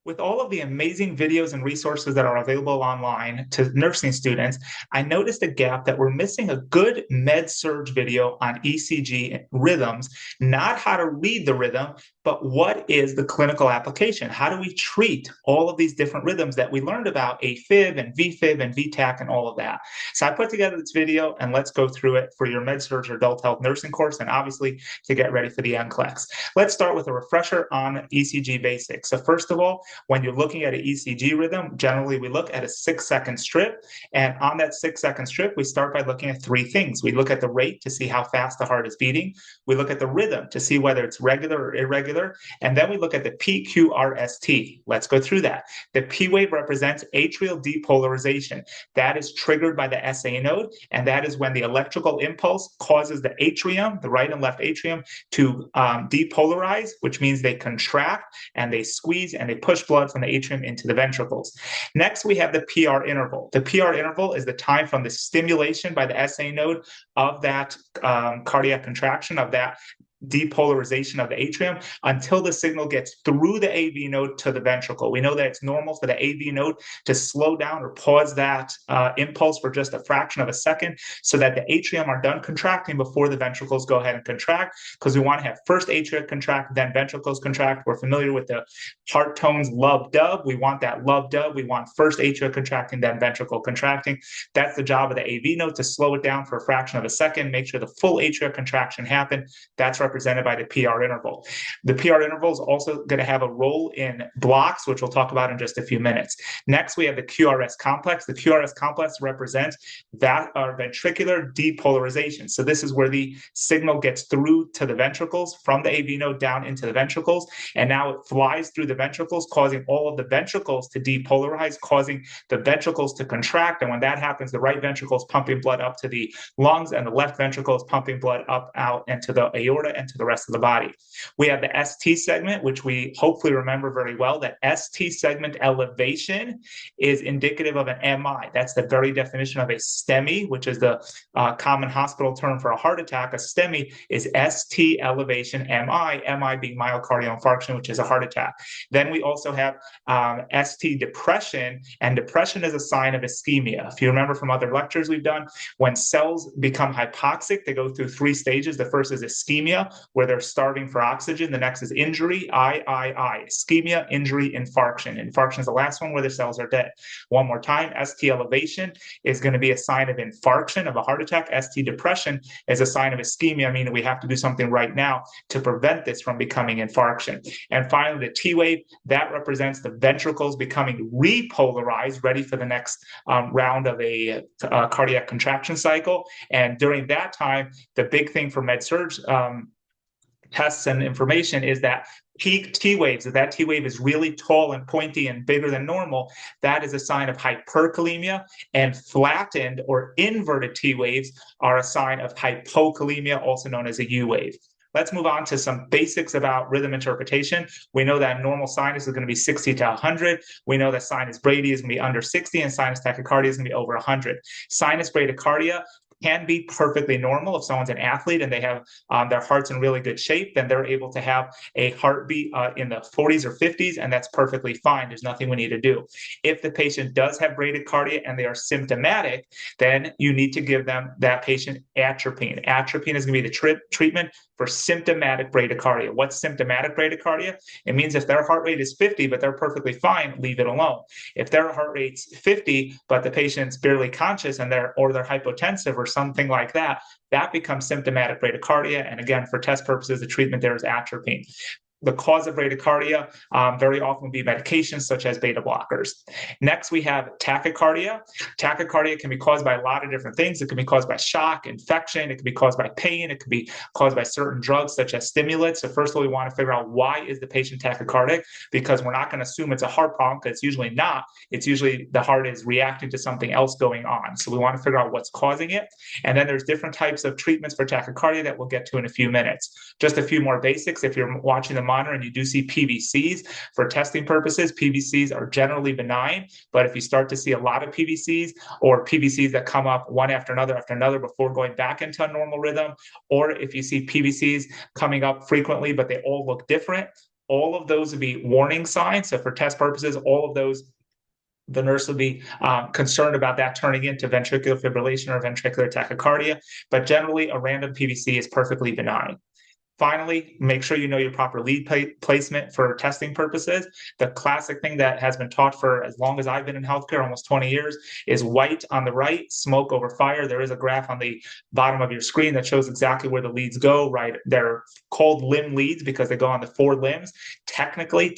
With all of the amazing videos and resources that are available online to nursing students, I noticed a gap that we're missing a good Medsurg video on ECG rhythms, not how to read the rhythm, but what is the clinical application? How do we treat all of these different rhythms that we learned about, AFib and VFib and VTach and all of that? So I put together this video and let's go through it for your Medsurg or adult health nursing course and obviously to get ready for the NCLEX. Let's start with a refresher on ECG basics. So first of all, when you're looking at an ECG rhythm, generally we look at a 6-second strip. And on that 6-second strip, we start by looking at three things. We look at the rate to see how fast the heart is beating. We look at the rhythm to see whether it's regular or irregular. And then we look at the PQRST. Let's go through that. The P wave represents atrial depolarization. That is triggered by the SA node. And that is when the electrical impulse causes the atrium, the right and left atrium, to depolarize, which means they contract and they squeeze and they push blood from the atrium into the ventricles. Next, we have the PR interval. The PR interval is the time from the stimulation by the SA node of that cardiac contraction, of that depolarization of the atrium until the signal gets through the AV node to the ventricle. We know that it's normal for the AV node to slow down or pause that impulse for just a fraction of a second so that the atrium are done contracting before the ventricles go ahead and contract, because we want to have first atria contract, then ventricles contract. We're familiar with the heart tones lub-dub. We want that lub-dub. We want first atria contracting, then ventricle contracting. That's the job of the AV node, to slow it down for a fraction of a second, make sure the full atria contraction happen. That's represented by the PR interval. The PR interval is also going to have a role in blocks, which we'll talk about in just a few minutes. Next, we have the QRS complex. The QRS complex represents that ventricular depolarization. So this is where the signal gets through to the ventricles from the AV node down into the ventricles, and now it flies through the ventricles, causing all of the ventricles to depolarize, causing the ventricles to contract. And when that happens, the right ventricle is pumping blood up to the lungs, and the left ventricle is pumping blood up out into the aorta and to the rest of the body. We have the ST segment, which we hopefully remember very well. That ST segment elevation is indicative of an MI. That's the very definition of a STEMI, which is the common hospital term for a heart attack. A STEMI is ST elevation MI, MI being myocardial infarction, which is a heart attack. Then we also have ST depression, and depression is a sign of ischemia. If you remember from other lectures we've done, when cells become hypoxic, they go through three stages. The first is ischemia, where they're starving for oxygen. The next is injury, ischemia, injury, infarction. Infarction is the last one, where the cells are dead. One more time, ST elevation is going to be a sign of infarction, of a heart attack. ST depression is a sign of ischemia, meaning we have to do something right now to prevent this from becoming infarction. And finally, the T wave, that represents the ventricles becoming repolarized, ready for the next round of a cardiac contraction cycle. And during that time, the big thing for Medsurg tests and information is that peak T waves. If that T wave is really tall and pointy and bigger than normal, that is a sign of hyperkalemia, and flattened or inverted T waves are a sign of hypokalemia, also known as a U wave. Let's move on to some basics about rhythm interpretation. We know that normal sinus is going to be 60 to 100. We know that sinus brady is going to be under 60, and sinus tachycardia is going to be over 100. Sinus bradycardia can be perfectly normal. If someone's an athlete and they have their heart's in really good shape, then they're able to have a heartbeat in the 40s or 50s, and that's perfectly fine. There's nothing we need to do. If the patient does have bradycardia and they are symptomatic, then you need to give that patient atropine. Atropine is going to be the treatment for symptomatic bradycardia. What's symptomatic bradycardia? It means if their heart rate is 50, but they're perfectly fine, leave it alone. If their heart rate's 50, but the patient's barely conscious and they're hypotensive or something like that, that becomes symptomatic bradycardia. And again, for test purposes, the treatment there is atropine. The cause of bradycardia very often will be medications such as beta blockers. Next, we have tachycardia. Tachycardia can be caused by a lot of different things. It can be caused by shock, infection. It can be caused by pain. It can be caused by certain drugs such as stimulants. So first of all, we want to figure out, why is the patient tachycardic? Because we're not going to assume it's a heart problem, because it's usually not. It's usually the heart is reacting to something else going on. So we want to figure out what's causing it. And then there's different types of treatments for tachycardia that we'll get to in a few minutes. Just a few more basics. If you're watching the monitor and you do see PVCs for testing purposes, PVCs are generally benign. But if you start to see a lot of PVCs, or PVCs that come up one after another before going back into a normal rhythm, or if you see PVCs coming up frequently, but they all look different, All of those would be warning signs. So for test purposes, all of those, the nurse would be concerned about that turning into ventricular fibrillation or ventricular tachycardia. But generally, a random PVC is perfectly benign. Finally, make sure you know your proper lead placement for testing purposes. The classic thing that has been taught for as long as I've been in healthcare, almost 20 years, is white on the right, smoke over fire. There is a graph on the bottom of your screen that shows exactly where the leads go, right? They're called limb leads because they go on the 4 limbs. Technically,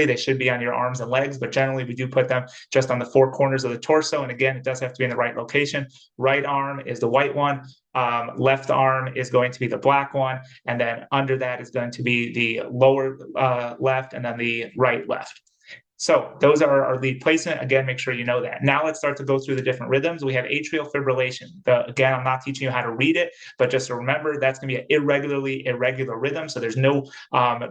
they should be on your arms and legs, but generally we do put them just on the 4 corners of the torso. And again, it does have to be in the right location. Right arm is the white one. Left arm is going to be the black one, and then under that is going to be the lower left, and then the right left. So those are our lead placement. Again, make sure you know that. Now let's start to go through the different rhythms. We have atrial fibrillation. Again, I'm not teaching you how to read it, but just to remember, that's going to be an irregular rhythm. So there's no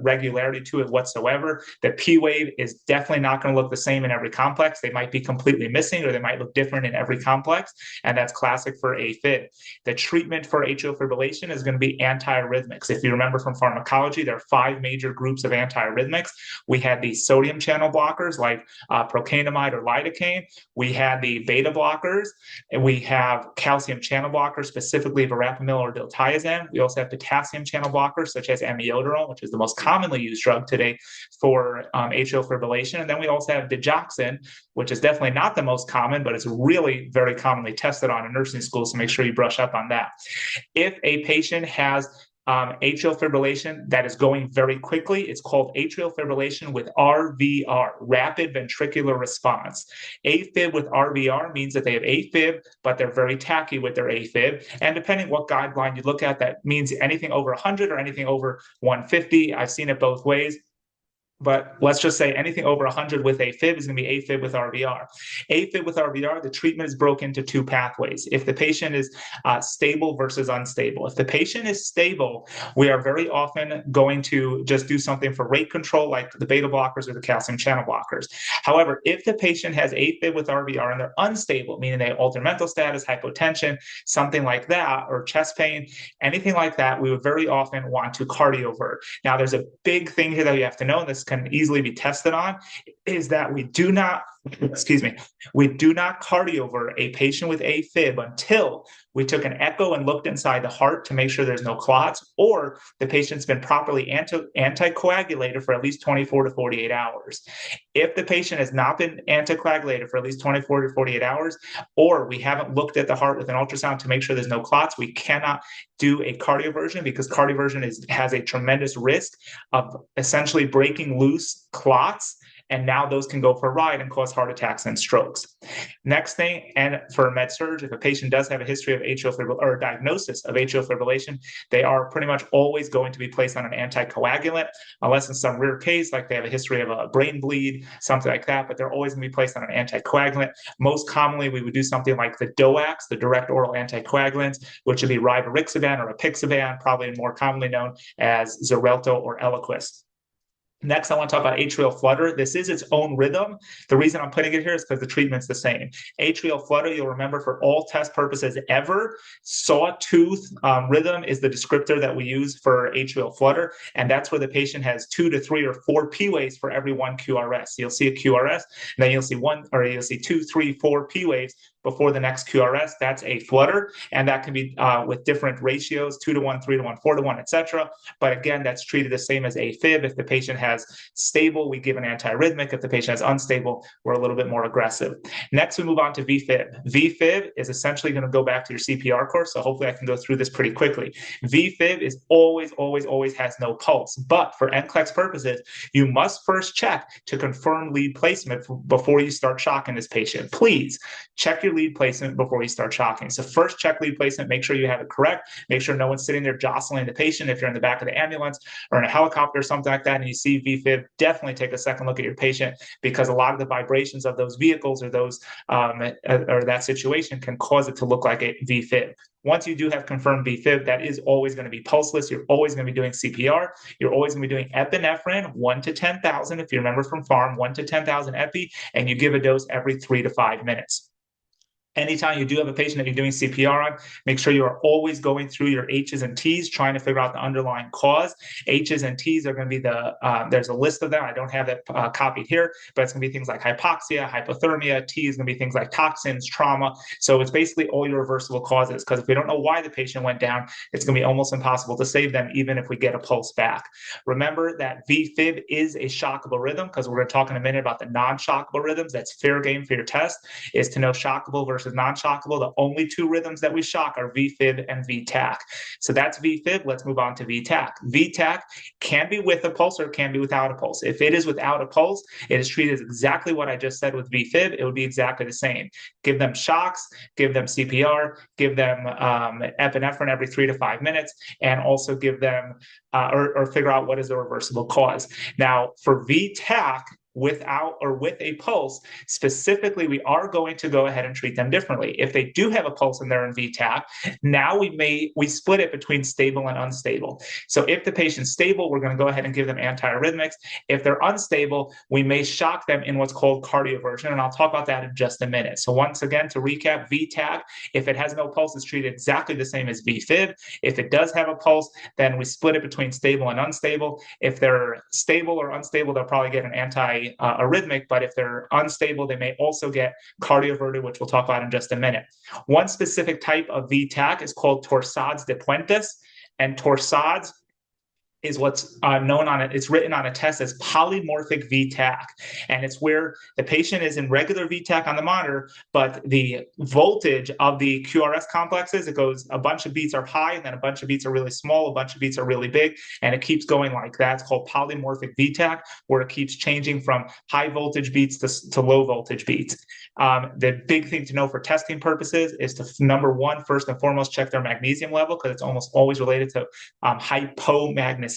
regularity to it whatsoever. The P wave is definitely not going to look the same in every complex. They might be completely missing, or they might look different in every complex. And that's classic for AFib. The treatment for atrial fibrillation is going to be antiarrhythmics. If you remember from pharmacology, there are 5 major groups of antiarrhythmics. We had the sodium channel blockers like procainamide or lidocaine. We had the beta blockers, and we have calcium channel blockers, specifically verapamil or diltiazem. We also have potassium channel blockers, such as amiodarone, which is the most commonly used drug today for atrial fibrillation. And then we also have digoxin, which is definitely not the most common, but it's really very commonly tested on in nursing school, so make sure you brush up on that. If a patient has atrial fibrillation that is going very quickly, it's called atrial fibrillation with RVR, rapid ventricular response. AFib with RVR means that they have AFib, but they're very tachy with their AFib. And depending what guideline you look at, that means anything over 100 or anything over 150. I've seen it both ways. But let's just say anything over 100 with AFib is going to be AFib with RVR. AFib with RVR, the treatment is broken into 2 pathways. If the patient is stable versus unstable. If the patient is stable, we are very often going to just do something for rate control, like the beta blockers or the calcium channel blockers. However, if the patient has AFib with RVR and they're unstable, meaning they have altered mental status, hypotension, something like that, or chest pain, anything like that, we would very often want to cardiovert. Now, there's a big thing here that you have to know, and this can easily be tested on, is that we do not cardiovert a patient with AFib until we took an echo and looked inside the heart to make sure there's no clots, or the patient's been properly anticoagulated for at least 24 to 48 hours. If the patient has not been anticoagulated for at least 24 to 48 hours, or we haven't looked at the heart with an ultrasound to make sure there's no clots, we cannot do a cardioversion, because cardioversion has a tremendous risk of essentially breaking loose clots, and now those can go for a ride and cause heart attacks and strokes. Next thing, and for Medsurg, if a patient does have a history of atrial fibrillation or a diagnosis of atrial fibrillation, they are pretty much always going to be placed on an anticoagulant, unless in some rare case, like they have a history of a brain bleed, something like that, but they're always going to be placed on an anticoagulant. Most commonly, we would do something like the DOACs, the direct oral anticoagulants, which would be rivaroxaban or apixaban, probably more commonly known as Xarelto or Eliquis. Next, I want to talk about atrial flutter. This is its own rhythm. The reason I'm putting it here is because the treatment's the same. Atrial flutter, you'll remember for all test purposes ever, sawtooth rhythm is the descriptor that we use for atrial flutter, and that's where the patient has 2 to 3 or 4 P waves for every 1 QRS. You'll see a QRS, and then you'll see 2, 3, 4 P waves before the next QRS. That's a flutter, and that can be with different ratios, 2 to 1, 3 to 1, 4 to 1, etc. But again, that's treated the same as AFib. If the patient has stable, we give an antiarrhythmic. If the patient has unstable, we're a little bit more aggressive. Next, we move on to VFib. VFib is essentially going to go back to your CPR course, so hopefully I can go through this pretty quickly. VFib is always has no pulse, but for NCLEX purposes, you must first check to confirm lead placement before you start shocking this patient. Please check your lead placement before you start shocking. So first, check lead placement, make sure you have it correct, make sure no one's sitting there jostling the patient. If you're in the back of the ambulance or in a helicopter or something like that and you see VFib, definitely take a second look at your patient, because a lot of the vibrations of those vehicles or those or that situation can cause it to look like a VFib. Once you do have confirmed VFib, that is always going to be pulseless. You're always going to be doing CPR. You're always going to be doing epinephrine, 1 to 10,000. If you remember from pharm, 1 to 10,000 epi, and you give a dose every 3 to 5 minutes. Anytime you do have a patient that you're doing CPR on, make sure you are always going through your H's and T's, trying to figure out the underlying cause. H's and T's are going to be there's a list of them. I don't have it copied here, but it's going to be things like hypoxia, hypothermia. T is going to be things like toxins, trauma. So it's basically all your reversible causes, because if we don't know why the patient went down, it's going to be almost impossible to save them, even if we get a pulse back. Remember that VFib is a shockable rhythm, because we're going to talk in a minute about the non-shockable rhythms. That's fair game for your test, is to know shockable versus non-shockable. The only two rhythms that we shock are VFib and VTach. So that's VFib. Let's move on to VTach. VTach can be with a pulse or it can be without a pulse. If it is without a pulse, it is treated as exactly what I just said with VFib. It would be exactly the same. Give them shocks, give them CPR, give them epinephrine every 3 to 5 minutes, and also give them or figure out what is the reversible cause. Now, for VTach, without or with a pulse, specifically, we are going to go ahead and treat them differently. If they do have a pulse and they're in VTach, now we split it between stable and unstable. So if the patient's stable, we're going to go ahead and give them antiarrhythmics. If they're unstable, we may shock them in what's called cardioversion, and I'll talk about that in just a minute. So once again, to recap, VTach, if it has no pulse, is treated exactly the same as VFib. If it does have a pulse, then we split it between stable and unstable. If they're stable or unstable, they'll probably get an antiarrhythmic, but if they're unstable, they may also get cardioverted, which we'll talk about in just a minute. One specific type of VTach is called torsades de Puentes, and torsades is what's known on it. It's written on a test as polymorphic VTach, and it's where the patient is in regular VTach on the monitor, but the voltage of the QRS complexes, it goes, a bunch of beats are high, and then a bunch of beats are really small, a bunch of beats are really big, and it keeps going like that. It's called polymorphic VTach, where it keeps changing from high voltage beats to low voltage beats. The big thing to know for testing purposes is to, number one, first and foremost, check their magnesium level, because it's almost always related to hypomagnesemia.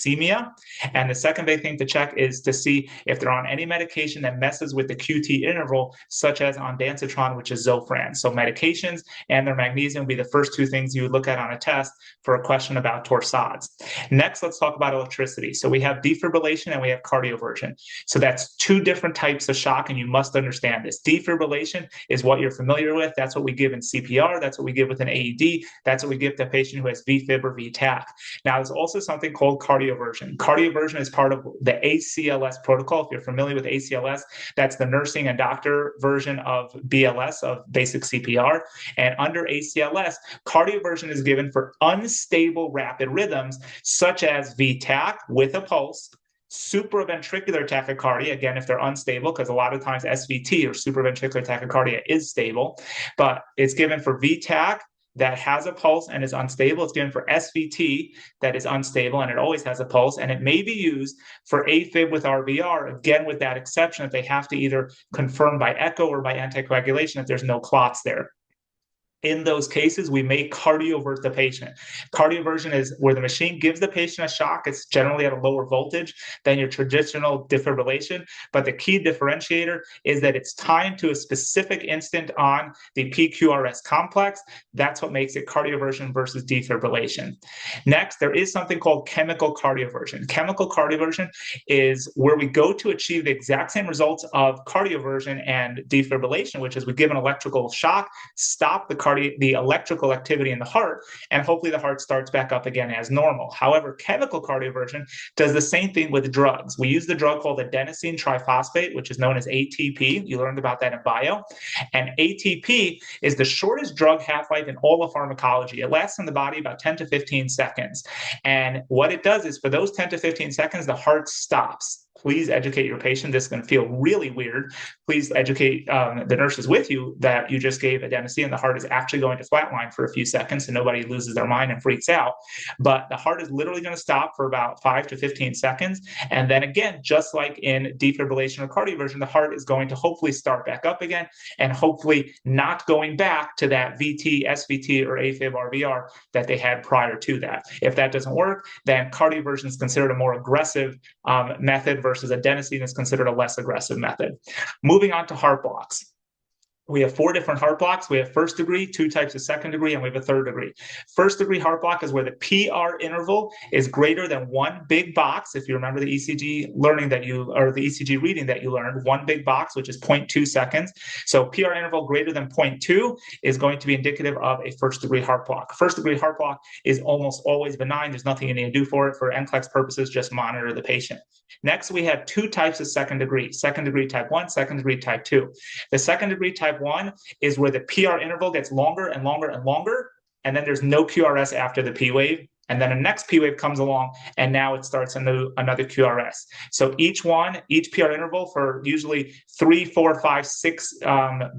And the second big thing to check is to see if they're on any medication that messes with the QT interval, such as ondansetron, which is Zofran. So medications and their magnesium will be the first two things you would look at on a test for a question about torsades. Next, let's talk about electricity. So we have defibrillation and we have cardioversion. So that's two different types of shock, and you must understand this. Defibrillation is what you're familiar with. That's what we give in CPR. That's what we give with an AED. That's what we give to a patient who has VFib or VTach. Now, there's also something called cardioversion. Cardioversion is part of the ACLS protocol. If you're familiar with ACLS, that's the nursing and doctor version of BLS, of basic CPR. And under ACLS, cardioversion is given for unstable rapid rhythms, such as VTach with a pulse, supraventricular tachycardia, again, if they're unstable, because a lot of times SVT or supraventricular tachycardia is stable, but it's given for VTach that has a pulse and is unstable. It's given for SVT that is unstable, and it always has a pulse, and it may be used for AFib with RVR, again, with that exception that they have to either confirm by echo or by anticoagulation that there's no clots there. In those cases, we may cardiovert the patient. Cardioversion is where the machine gives the patient a shock. It's generally at a lower voltage than your traditional defibrillation. But the key differentiator is that it's timed to a specific instant on the PQRS complex. That's what makes it cardioversion versus defibrillation. Next, there is something called chemical cardioversion. Chemical cardioversion is where we go to achieve the exact same results of cardioversion and defibrillation, which is we give an electrical shock, stop the electrical activity in the heart, and hopefully the heart starts back up again as normal. However, chemical cardioversion does the same thing with drugs. We use the drug called adenosine triphosphate, which is known as ATP. You learned about that in bio. And ATP is the shortest drug half-life in all of pharmacology. It lasts in the body about 10 to 15 seconds. And what it does is for those 10 to 15 seconds, the heart stops. Please educate your patient. This is going to feel really weird. Please educate the nurses with you that you just gave adenosine and the heart is actually going to flatline for a few seconds so nobody loses their mind and freaks out. But the heart is literally going to stop for about 5 to 15 seconds. And then again, just like in defibrillation or cardioversion, the heart is going to hopefully start back up again and hopefully not going back to that VT, SVT, or AFib RVR that they had prior to that. If that doesn't work, then cardioversion is considered a more aggressive method versus adenosine is considered a less aggressive method. Moving on to heart blocks. We have 4 different heart blocks. We have first degree, 2 types of second degree, and we have a third degree. First degree heart block is where the PR interval is greater than one big box. If you remember the ECG learning that you, or the ECG reading that you learned, one big box, which is 0.2 seconds. So PR interval greater than 0.2 is going to be indicative of a first degree heart block. First degree heart block is almost always benign. There's nothing you need to do for it. For NCLEX purposes, just monitor the patient. Next, we have 2 types of second degree type 1, second degree type 2. The second degree type 1 is where the PR interval gets longer and longer and longer, and then there's no QRS after the P wave. And then the next P wave comes along, and now it starts another QRS. So each PR interval for usually 3, 4, 5, 6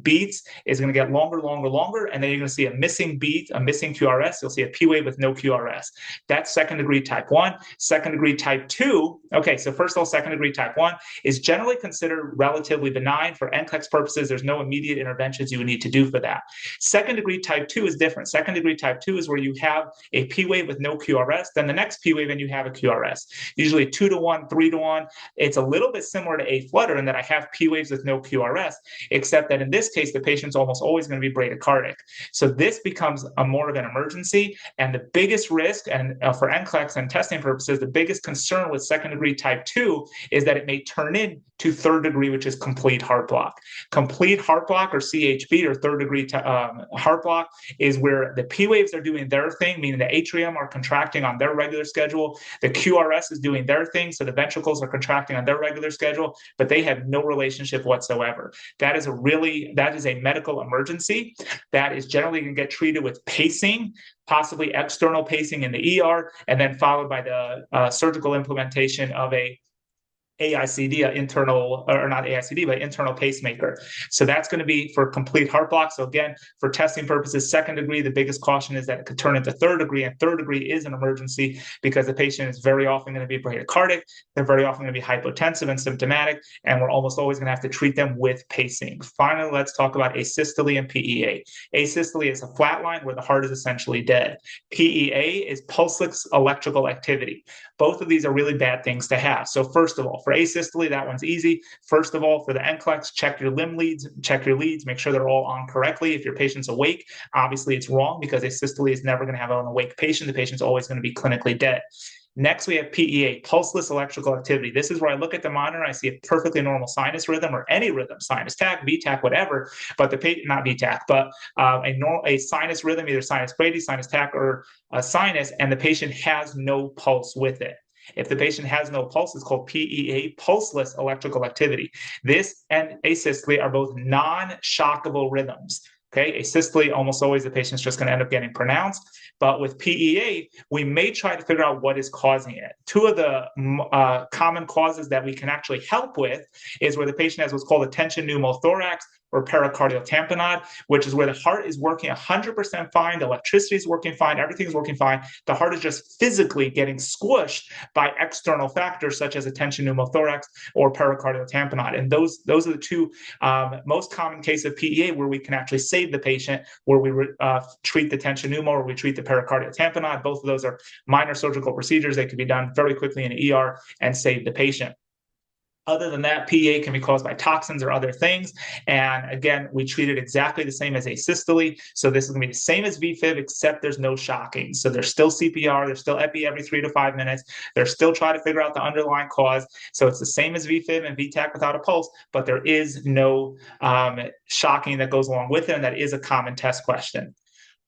beats is going to get longer, and then you're going to see a missing beat, a missing QRS. You'll see a P wave with no QRS. That's second degree type 1. Second degree type 2. Okay, so first of all, second degree type 1 is generally considered relatively benign. For NCLEX purposes, there's no immediate interventions you would need to do for that. Second degree type 2 is different. Second degree type 2 is where you have a P wave with no QRS, then the next P wave and you have a QRS. Usually 2 to 1, 3 to 1. It's a little bit similar to a flutter in that I have P waves with no QRS, except that in this case, the patient's almost always going to be bradycardic. So this becomes more of an emergency, and the biggest risk, and for NCLEX and testing purposes, the biggest concern with second degree type 2 is that it may turn into third degree, which is complete heart block. Complete heart block, or CHB, or third degree heart block, is where the P waves are doing their thing, meaning the atrium are contracting on their regular schedule. The QRS is doing their thing, so the ventricles are contracting on their regular schedule, but they have no relationship whatsoever. That is a medical emergency that is generally going to get treated with pacing, possibly external pacing in the ER, and then followed by the surgical implementation of a AICD, internal pacemaker. So that's going to be for complete heart block. So again, for testing purposes, second degree, the biggest caution is that it could turn into third degree, and third degree is an emergency because the patient is very often going to be bradycardic. They're very often going to be hypotensive and symptomatic, and we're almost always going to have to treat them with pacing. Finally, let's talk about asystole and PEA. Asystole is a flat line where the heart is essentially dead. PEA is pulseless electrical activity. Both of these are really bad things to have. So first of all, for asystole, that one's easy. First of all, for the NCLEX, check your limb leads, check your leads, make sure they're all on correctly. If your patient's awake, obviously it's wrong because asystole is never going to have an awake patient. The patient's always going to be clinically dead. Next, we have PEA, pulseless electrical activity. This is where I look at the monitor, I see a perfectly normal sinus rhythm, or any rhythm, sinus tach, VTach, whatever, but the patient, not VTach, but a sinus rhythm, either sinus brady, sinus tach, or a sinus, and the patient has no pulse with it. If the patient has no pulse, it's called PEA, pulseless electrical activity. This and asystole are both non-shockable rhythms. Okay, asystole, almost always the patient's just going to end up getting pronounced. But with PEA, we may try to figure out what is causing it. 2 of the common causes that we can actually help with is where the patient has what's called a tension pneumothorax, or pericardial tamponade, which is where the heart is working 100% fine, the electricity is working fine, everything is working fine. The heart is just physically getting squished by external factors such as a tension pneumothorax or pericardial tamponade. And those are the 2 most common cases of PEA where we can actually save the patient, where we treat the tension pneumo or we treat the pericardial tamponade. Both of those are minor surgical procedures. They can be done very quickly in an ER and save the patient. Other than that, PEA can be caused by toxins or other things. And again, we treat it exactly the same as asystole. So this is going to be the same as VFib, except there's no shocking. So there's still CPR, there's still epi every 3 to 5 minutes. They're still trying to figure out the underlying cause. So it's the same as VFib and VTach without a pulse, but there is no shocking that goes along with it. And that is a common test question.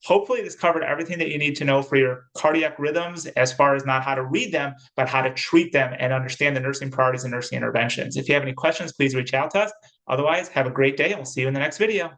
Hopefully this covered everything that you need to know for your cardiac rhythms, as far as not how to read them, but how to treat them and understand the nursing priorities and nursing interventions. If you have any questions, please reach out to us. Otherwise, have a great day, and we'll see you in the next video.